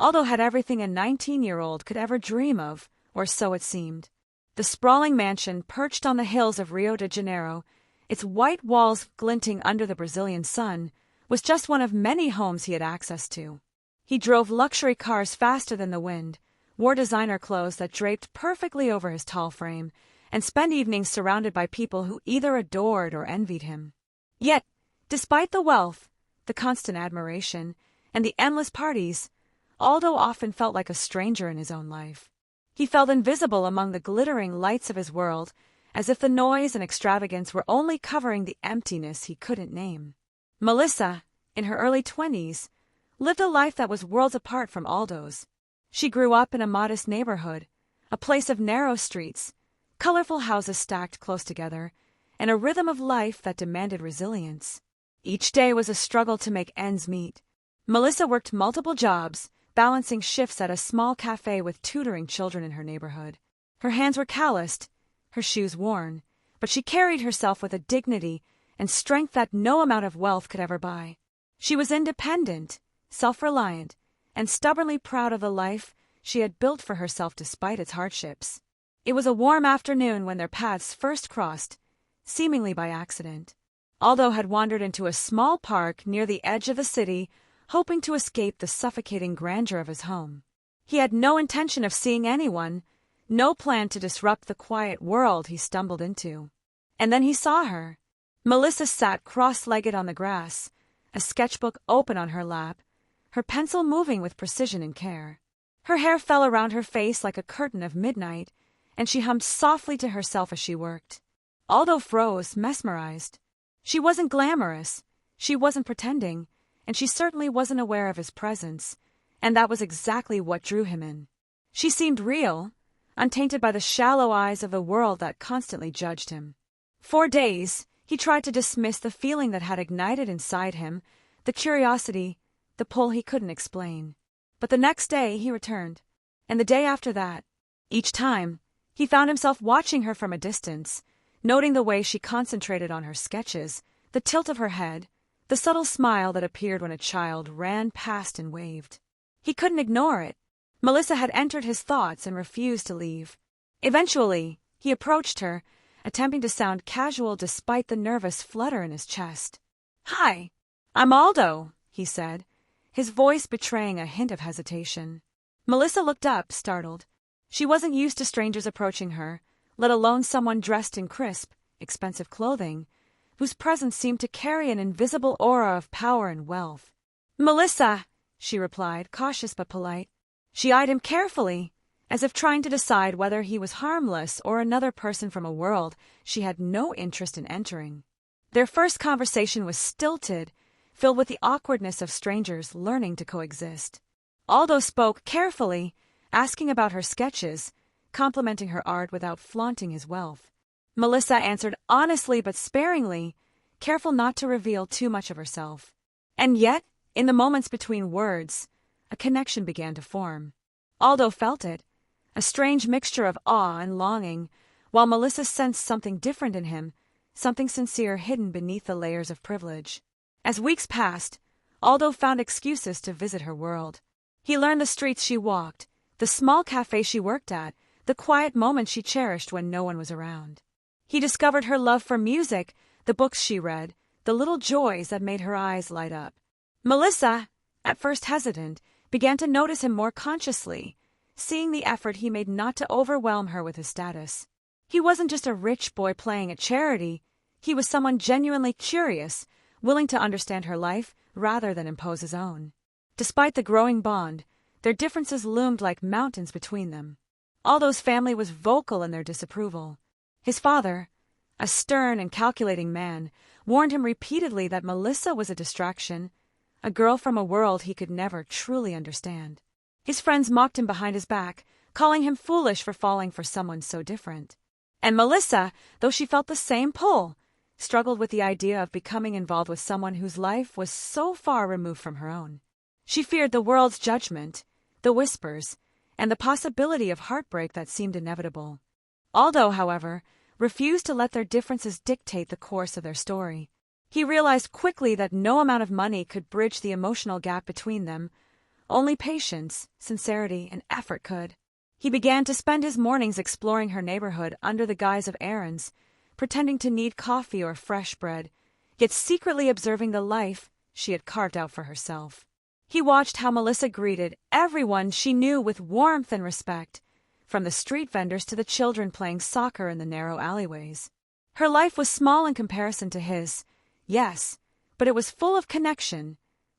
Aldo had everything a 19-year-old could ever dream of, or so it seemed. The sprawling mansion perched on the hills of Rio de Janeiro, its white walls glinting under the Brazilian sun, was just one of many homes he had access to. He drove luxury cars faster than the wind, wore designer clothes that draped perfectly over his tall frame, and spent evenings surrounded by people who either adored or envied him. Yet, despite the wealth, the constant admiration, and the endless parties, Aldo often felt like a stranger in his own life. He felt invisible among the glittering lights of his world, as if the noise and extravagance were only covering the emptiness he couldn't name. Melissa, in her early 20s, lived a life that was worlds apart from Aldo's. She grew up in a modest neighborhood, a place of narrow streets, colorful houses stacked close together, and a rhythm of life that demanded resilience. Each day was a struggle to make ends meet. Melissa worked multiple jobs, balancing shifts at a small cafe with tutoring children in her neighborhood. Her hands were calloused, her shoes worn, but she carried herself with a dignity and strength that no amount of wealth could ever buy. She was independent, self-reliant, and stubbornly proud of the life she had built for herself despite its hardships. It was a warm afternoon when their paths first crossed, seemingly by accident. Aldo had wandered into a small park near the edge of the city, hoping to escape the suffocating grandeur of his home. He had no intention of seeing anyone, no plan to disrupt the quiet world he stumbled into. And then he saw her. Melissa sat cross-legged on the grass, a sketchbook open on her lap, her pencil moving with precision and care. Her hair fell around her face like a curtain of midnight, and she hummed softly to herself as she worked. Aldo froze, mesmerized. She wasn't glamorous, she wasn't pretending, and she certainly wasn't aware of his presence, and that was exactly what drew him in. She seemed real, untainted by the shallow eyes of the world that constantly judged him. For days, he tried to dismiss the feeling that had ignited inside him, the curiosity, the pull he couldn't explain. But the next day he returned, and the day after that. Each time, he found himself watching her from a distance, noting the way she concentrated on her sketches, the tilt of her head, the subtle smile that appeared when a child ran past and waved. He couldn't ignore it. Melissa had entered his thoughts and refused to leave. Eventually, he approached her, attempting to sound casual despite the nervous flutter in his chest. "Hi, I'm Aldo," he said, his voice betraying a hint of hesitation. Melissa looked up, startled. She wasn't used to strangers approaching her, let alone someone dressed in crisp, expensive clothing, whose presence seemed to carry an invisible aura of power and wealth. "Melissa," she replied, cautious but polite. She eyed him carefully, as if trying to decide whether he was harmless or another person from a world she had no interest in entering. Their first conversation was stilted, filled with the awkwardness of strangers learning to coexist. Aldo spoke carefully, asking about her sketches, complimenting her art without flaunting his wealth. Melissa answered honestly but sparingly, careful not to reveal too much of herself. And yet, in the moments between words, a connection began to form. Aldo felt it, a strange mixture of awe and longing, while Melissa sensed something different in him, something sincere hidden beneath the layers of privilege. As weeks passed, Aldo found excuses to visit her world. He learned the streets she walked, the small cafe she worked at, the quiet moments she cherished when no one was around. He discovered her love for music, the books she read, the little joys that made her eyes light up. Melissa, at first hesitant, began to notice him more consciously, seeing the effort he made not to overwhelm her with his status. He wasn't just a rich boy playing at charity, he was someone genuinely curious, willing to understand her life rather than impose his own. Despite the growing bond, their differences loomed like mountains between them. Aldo's family was vocal in their disapproval. His father, a stern and calculating man, warned him repeatedly that Melissa was a distraction, a girl from a world he could never truly understand. His friends mocked him behind his back, calling him foolish for falling for someone so different. And Melissa, though she felt the same pull, struggled with the idea of becoming involved with someone whose life was so far removed from her own. She feared the world's judgment, the whispers, and the possibility of heartbreak that seemed inevitable. Aldo, however, refused to let their differences dictate the course of their story. He realized quickly that no amount of money could bridge the emotional gap between them, Only patience, sincerity, and effort could. He began to spend his mornings exploring her neighborhood under the guise of errands, pretending to need coffee or fresh bread, yet secretly observing the life she had carved out for herself. He watched how Melissa greeted everyone she knew with warmth and respect, from the street vendors to the children playing soccer in the narrow alleyways. Her life was small in comparison to his, yes, but it was full of connection,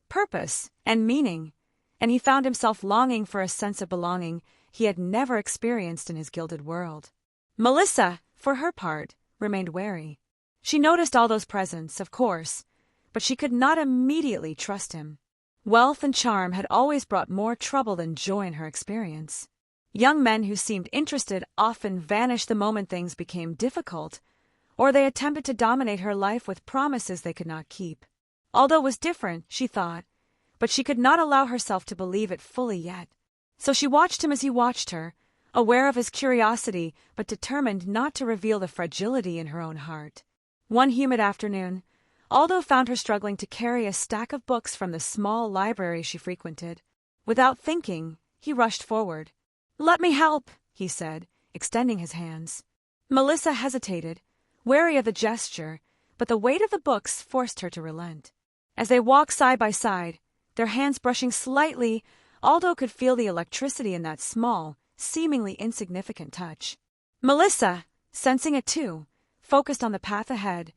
purpose, and meaning, and he found himself longing for a sense of belonging he had never experienced in his gilded world. Melissa, for her part, remained wary. She noticed Aldo's presence, of course, but she could not immediately trust him. Wealth and charm had always brought more trouble than joy in her experience. Young men who seemed interested often vanished the moment things became difficult, or they attempted to dominate her life with promises they could not keep. Aldo was different, she thought, but she could not allow herself to believe it fully yet. So she watched him as he watched her, aware of his curiosity but determined not to reveal the fragility in her own heart. One humid afternoon, Aldo found her struggling to carry a stack of books from the small library she frequented. Without thinking, he rushed forward. "Let me help," he said, extending his hands. Melissa hesitated, wary of the gesture, but the weight of the books forced her to relent. As they walked side by side, their hands brushing slightly, Aldo could feel the electricity in that small, seemingly insignificant touch. Melissa, sensing it too, focused on the path ahead,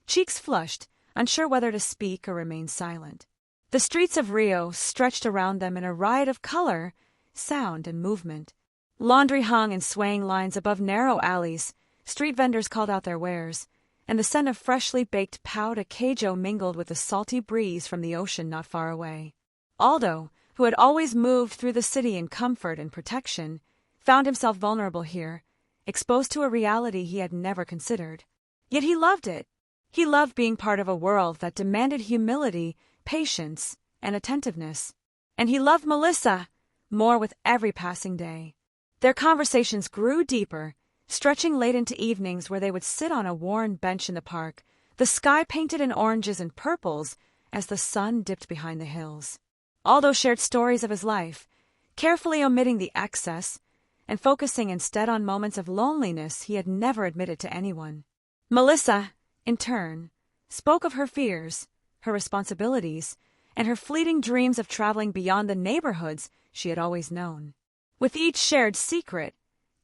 cheeks flushed, unsure whether to speak or remain silent. The streets of Rio stretched around them in a riot of color, sound, and movement. Laundry hung in swaying lines above narrow alleys, street vendors called out their wares, and the scent of freshly baked pão de queijo mingled with the salty breeze from the ocean not far away. Aldo, who had always moved through the city in comfort and protection, found himself vulnerable here, exposed to a reality he had never considered. Yet he loved it. He loved being part of a world that demanded humility, patience, and attentiveness. And he loved Melissa more with every passing day. Their conversations grew deeper, stretching late into evenings where they would sit on a worn bench in the park, the sky painted in oranges and purples as the sun dipped behind the hills. Aldo shared stories of his life, carefully omitting the excess and focusing instead on moments of loneliness he had never admitted to anyone. Melissa, in turn, spoke of her fears, her responsibilities, and her fleeting dreams of traveling beyond the neighborhoods she had always known. With each shared secret,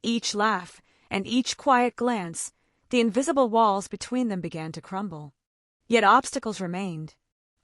each laugh, and each quiet glance, the invisible walls between them began to crumble. Yet obstacles remained.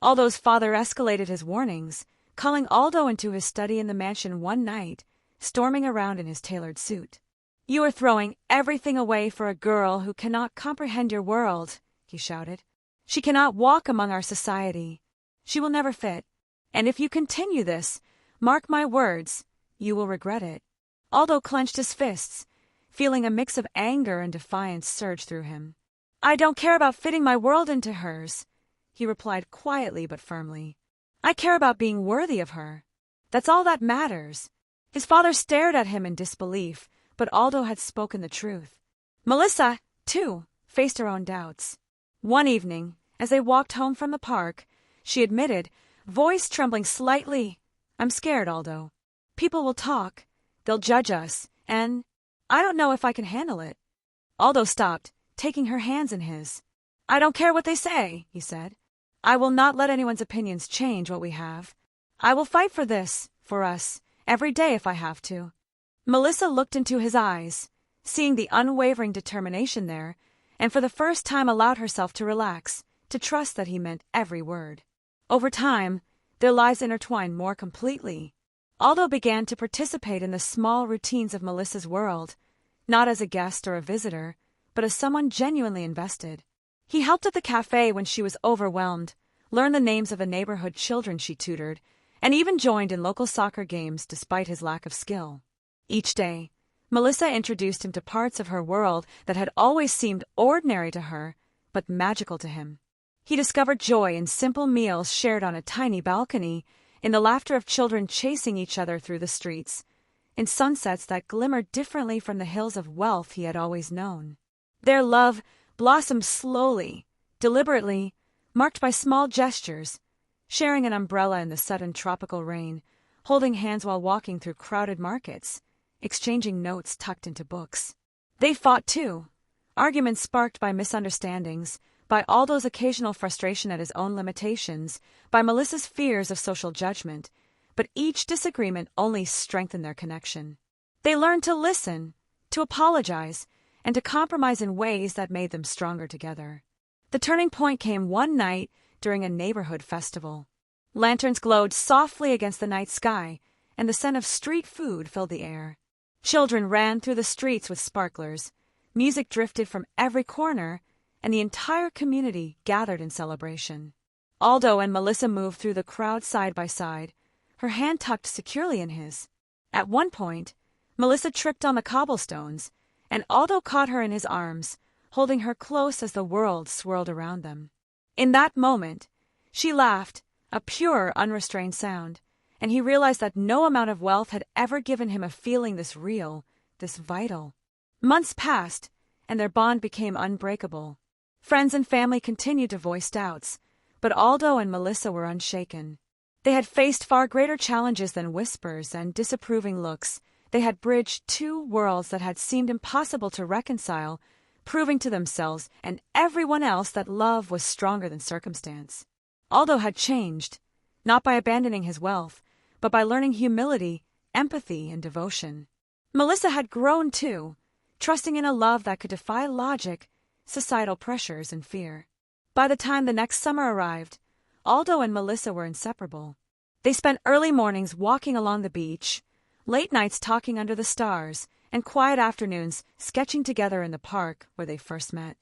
Aldo's father escalated his warnings, calling Aldo into his study in the mansion one night, storming around in his tailored suit. "You are throwing everything away for a girl who cannot comprehend your world," he shouted. "She cannot walk among our society. She will never fit. And if you continue this, mark my words, you will regret it." Aldo clenched his fists, feeling a mix of anger and defiance surge through him. "I don't care about fitting my world into hers," he replied quietly but firmly. "I care about being worthy of her. That's all that matters." His father stared at him in disbelief, but Aldo had spoken the truth. Melissa, too, faced her own doubts. One evening, as they walked home from the park, she admitted, voice trembling slightly, "I'm scared, Aldo. People will talk. They'll judge us, and I don't know if I can handle it." Aldo stopped, taking her hands in his. "I don't care what they say," he said. "I will not let anyone's opinions change what we have. I will fight for this, for us, every day if I have to." Melissa looked into his eyes, seeing the unwavering determination there, and for the first time allowed herself to relax, to trust that he meant every word. Over time, their lives intertwined more completely. Aldo began to participate in the small routines of Melissa's world, not as a guest or a visitor, but as someone genuinely invested. He helped at the cafe when she was overwhelmed, learned the names of the neighborhood children she tutored, and even joined in local soccer games despite his lack of skill. Each day, Melissa introduced him to parts of her world that had always seemed ordinary to her, but magical to him. He discovered joy in simple meals shared on a tiny balcony, in the laughter of children chasing each other through the streets, in sunsets that glimmered differently from the hills of wealth he had always known. Their love blossomed slowly, deliberately, marked by small gestures, sharing an umbrella in the sudden tropical rain, holding hands while walking through crowded markets, exchanging notes tucked into books. They fought too, arguments sparked by misunderstandings, by Aldo's occasional frustration at his own limitations, by Melissa's fears of social judgment, but each disagreement only strengthened their connection. They learned to listen, to apologize, and to compromise in ways that made them stronger together. The turning point came one night during a neighborhood festival. Lanterns glowed softly against the night sky, and the scent of street food filled the air. Children ran through the streets with sparklers, music drifted from every corner, and the entire community gathered in celebration. Aldo and Melissa moved through the crowd side by side, her hand tucked securely in his. At one point, Melissa tripped on the cobblestones, and Aldo caught her in his arms, holding her close as the world swirled around them. In that moment, she laughed, a pure, unrestrained sound, and he realized that no amount of wealth had ever given him a feeling this real, this vital. Months passed, and their bond became unbreakable. Friends and family continued to voice doubts, but Aldo and Melissa were unshaken. They had faced far greater challenges than whispers and disapproving looks. They had bridged two worlds that had seemed impossible to reconcile, proving to themselves and everyone else that love was stronger than circumstance. Aldo had changed, not by abandoning his wealth, but by learning humility, empathy, and devotion. Melissa had grown too, trusting in a love that could defy logic, societal pressures, and fear. By the time the next summer arrived, Aldo and Melissa were inseparable. They spent early mornings walking along the beach, late nights talking under the stars, and quiet afternoons sketching together in the park where they first met.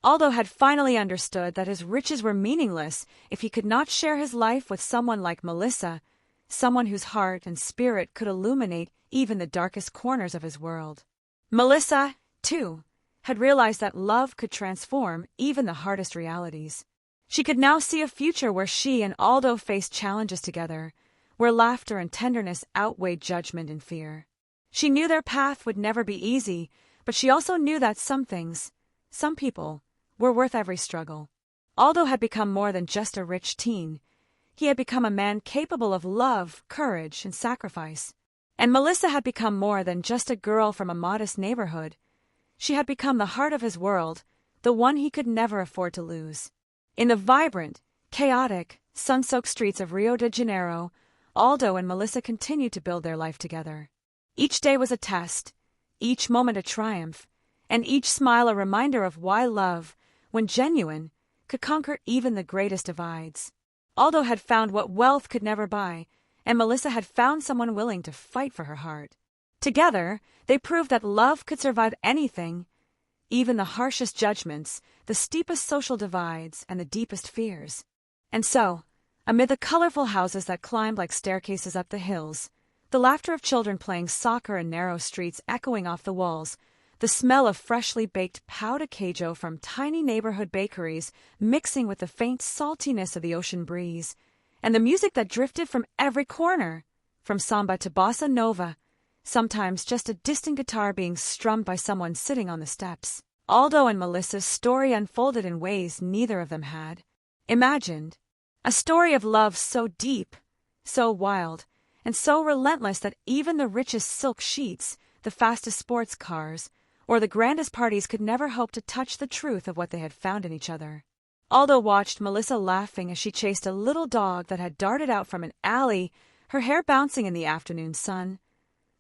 Aldo had finally understood that his riches were meaningless if he could not share his life with someone like Melissa, someone whose heart and spirit could illuminate even the darkest corners of his world. Melissa, too, had realized that love could transform even the hardest realities. She could now see a future where she and Aldo faced challenges together, where laughter and tenderness outweighed judgment and fear. She knew their path would never be easy, but she also knew that some things, some people, were worth every struggle. Aldo had become more than just a rich teen. He had become a man capable of love, courage, and sacrifice. And Melissa had become more than just a girl from a modest neighborhood. She had become the heart of his world, the one he could never afford to lose. In the vibrant, chaotic, sun-soaked streets of Rio de Janeiro, Aldo and Melissa continued to build their life together. Each day was a test, each moment a triumph, and each smile a reminder of why love, when genuine, could conquer even the greatest divides. Aldo had found what wealth could never buy, and Melissa had found someone willing to fight for her heart. Together, they proved that love could survive anything, even the harshest judgments, the steepest social divides, and the deepest fears. And so, amid the colorful houses that climbed like staircases up the hills, the laughter of children playing soccer in narrow streets echoing off the walls, the smell of freshly baked pão de queijo from tiny neighborhood bakeries mixing with the faint saltiness of the ocean breeze, and the music that drifted from every corner, from samba to bossa nova, sometimes just a distant guitar being strummed by someone sitting on the steps. Aldo and Melissa's story unfolded in ways neither of them had imagined. A story of love so deep, so wild, and so relentless that even the richest silk sheets, the fastest sports cars, or the grandest parties could never hope to touch the truth of what they had found in each other. Aldo watched Melissa laughing as she chased a little dog that had darted out from an alley, her hair bouncing in the afternoon sun,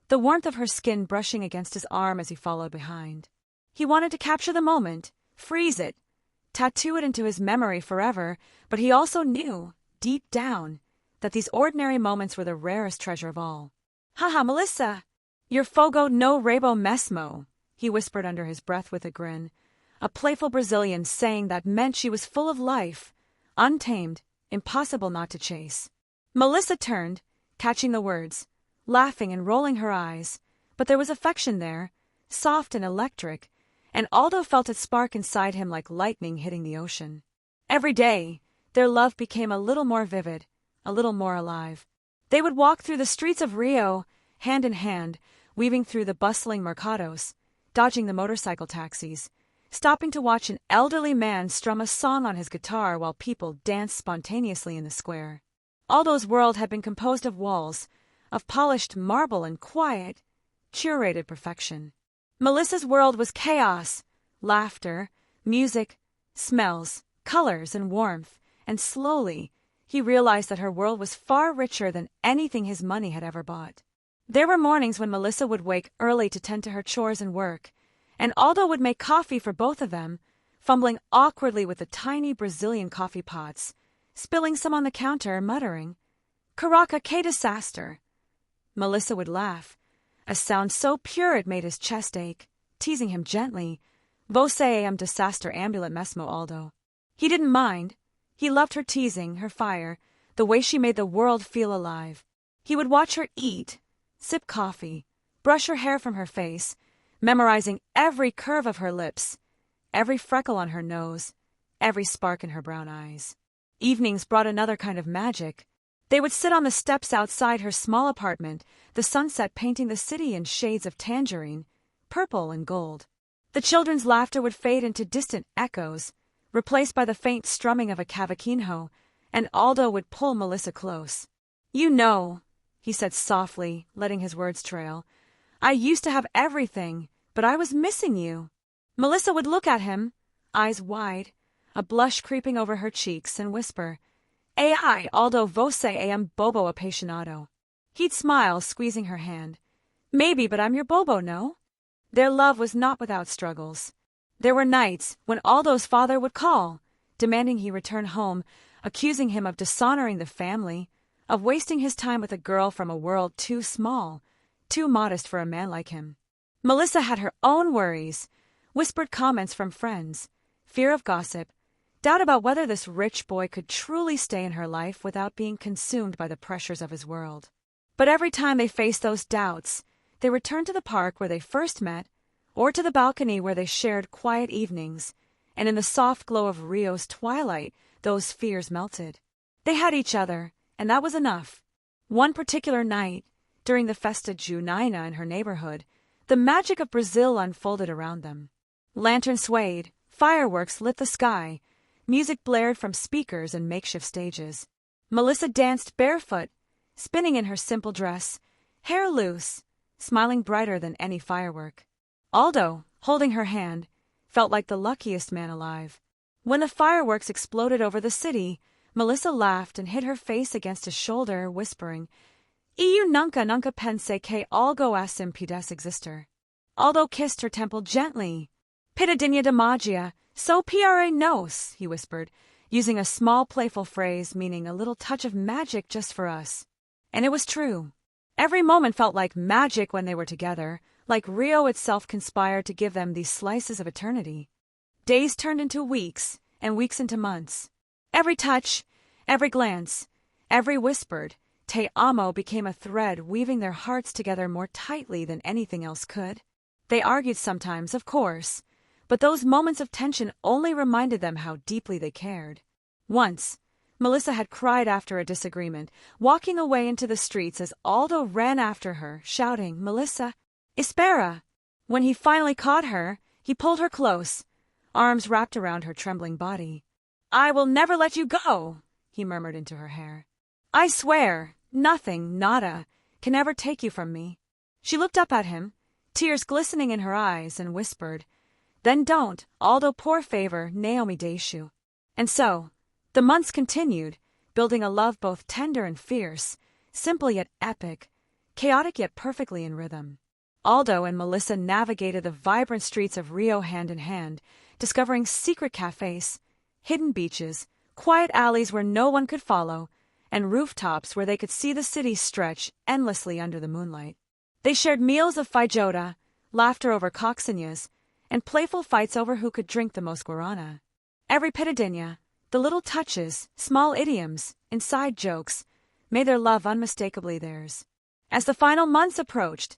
the warmth of her skin brushing against his arm as he followed behind. He wanted to capture the moment, freeze it, tattoo it into his memory forever, but he also knew, deep down, that these ordinary moments were the rarest treasure of all. "Haha, Melissa! You're fogo no rabo mesmo," he whispered under his breath with a grin, a playful Brazilian saying that meant she was full of life, untamed, impossible not to chase. Melissa turned, catching the words, laughing and rolling her eyes, but there was affection there, soft and electric, and Aldo felt it spark inside him like lightning hitting the ocean. Every day, their love became a little more vivid, a little more alive. They would walk through the streets of Rio, hand in hand, weaving through the bustling mercados, dodging the motorcycle taxis, stopping to watch an elderly man strum a song on his guitar while people danced spontaneously in the square. Aldo's world had been composed of walls, of polished marble and quiet, curated perfection. Melissa's world was chaos, laughter, music, smells, colors, and warmth, and slowly he realized that her world was far richer than anything his money had ever bought. There were mornings when Melissa would wake early to tend to her chores and work, and Aldo would make coffee for both of them, fumbling awkwardly with the tiny Brazilian coffee pots, spilling some on the counter, muttering, "Caraca, que disaster!" Melissa would laugh, a sound so pure it made his chest ache, teasing him gently, "Você é disaster ambulant mesmo, Aldo." He didn't mind. He loved her teasing, her fire, the way she made the world feel alive. He would watch her eat, sip coffee, brush her hair from her face, memorizing every curve of her lips, every freckle on her nose, every spark in her brown eyes. Evenings brought another kind of magic. They would sit on the steps outside her small apartment, the sunset painting the city in shades of tangerine, purple and gold. The children's laughter would fade into distant echoes, replaced by the faint strumming of a cavaquinho, and Aldo would pull Melissa close. "You know," he said softly, letting his words trail, "I used to have everything, but I was missing you." Melissa would look at him, eyes wide, a blush creeping over her cheeks, and whisper, "Ai, Aldo, você é bobo apaixonado." He'd smile, squeezing her hand. "Maybe, but I'm your bobo, no?" Their love was not without struggles. There were nights when Aldo's father would call, demanding he return home, accusing him of dishonoring the family, of wasting his time with a girl from a world too small, too modest for a man like him. Melissa had her own worries, whispered comments from friends, fear of gossip, doubt about whether this rich boy could truly stay in her life without being consumed by the pressures of his world. But every time they faced those doubts, they returned to the park where they first met, or to the balcony where they shared quiet evenings, and in the soft glow of Rio's twilight, those fears melted. They had each other, and that was enough. One particular night, during the Festa Junina in her neighborhood, the magic of Brazil unfolded around them. Lanterns swayed, fireworks lit the sky, music blared from speakers and makeshift stages. Melissa danced barefoot, spinning in her simple dress, hair loose, smiling brighter than any firework. Aldo, holding her hand, felt like the luckiest man alive. When the fireworks exploded over the city, Melissa laughed and hid her face against his shoulder, whispering, "Eu nunca pensei que algo assim pudesse existir." Aldo kissed her temple gently. "Pitadinha de magia, so para nós," he whispered, using a small playful phrase meaning a little touch of magic just for us. And it was true. Every moment felt like magic when they were together, like Rio itself conspired to give them these slices of eternity. Days turned into weeks, and weeks into months. Every touch, every glance, every whispered "Te amo" became a thread weaving their hearts together more tightly than anything else could. They argued sometimes, of course, but those moments of tension only reminded them how deeply they cared. Once, Melissa had cried after a disagreement, walking away into the streets as Aldo ran after her, shouting, "Melissa, espera!" When he finally caught her, he pulled her close, arms wrapped around her trembling body. "I will never let you go," he murmured into her hair. "I swear, nothing, nada, can ever take you from me." She looked up at him, tears glistening in her eyes, and whispered, "Then don't, Aldo, por favor, não me deixe." And so, the months continued, building a love both tender and fierce, simple yet epic, chaotic yet perfectly in rhythm. Aldo and Melissa navigated the vibrant streets of Rio hand in hand, discovering secret cafes, hidden beaches, quiet alleys where no one could follow, and rooftops where they could see the city stretch endlessly under the moonlight. They shared meals of feijoada, laughter over coccinhas, and playful fights over who could drink the most guarana. Every pitadinha, the little touches, small idioms, inside jokes, made their love unmistakably theirs. As the final months approached,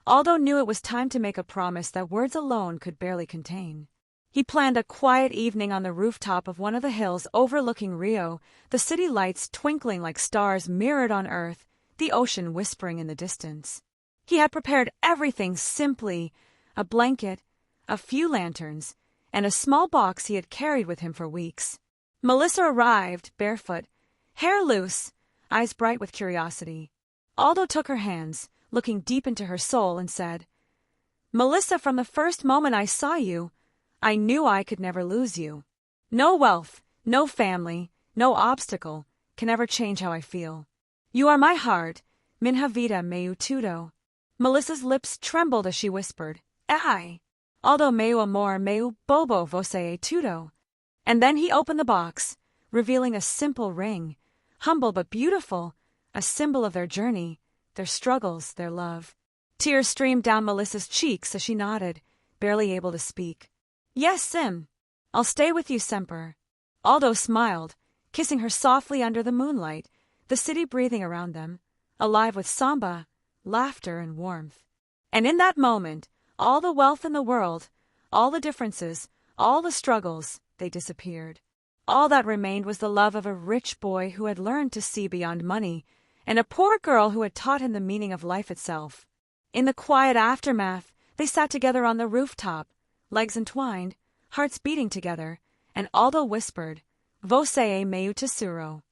Aldo knew it was time to make a promise that words alone could barely contain. He planned a quiet evening on the rooftop of one of the hills overlooking Rio, the city lights twinkling like stars mirrored on earth, the ocean whispering in the distance. He had prepared everything simply, a blanket, a few lanterns, and a small box he had carried with him for weeks. Melissa arrived, barefoot, hair loose, eyes bright with curiosity. Aldo took her hands, looking deep into her soul, and said, "Melissa, from the first moment I saw you, I knew I could never lose you. No wealth, no family, no obstacle can ever change how I feel. You are my heart, minha vida meu tudo." Melissa's lips trembled as she whispered, "Ai, Aldo meu amor meu bobo você é tudo." And then he opened the box, revealing a simple ring, humble but beautiful, a symbol of their journey, their struggles, their love. Tears streamed down Melissa's cheeks as she nodded, barely able to speak. "Yes, Sim. I'll stay with you, Semper." Aldo smiled, kissing her softly under the moonlight, the city breathing around them, alive with samba, laughter, and warmth. And in that moment, all the wealth in the world, all the differences, all the struggles, they disappeared. All that remained was the love of a rich boy who had learned to see beyond money, and a poor girl who had taught him the meaning of life itself. In the quiet aftermath, they sat together on the rooftop, legs entwined, hearts beating together, and Aldo whispered, "Você é meu tesouro."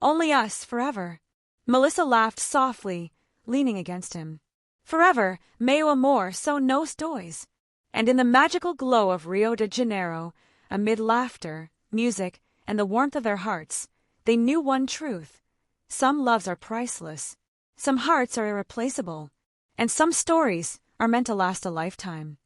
"Only us, forever." Melissa laughed softly, leaning against him. "Forever, meu amor, são nós dois." And in the magical glow of Rio de Janeiro, amid laughter, music, and the warmth of their hearts, they knew one truth. Some loves are priceless, some hearts are irreplaceable, and some stories are meant to last a lifetime.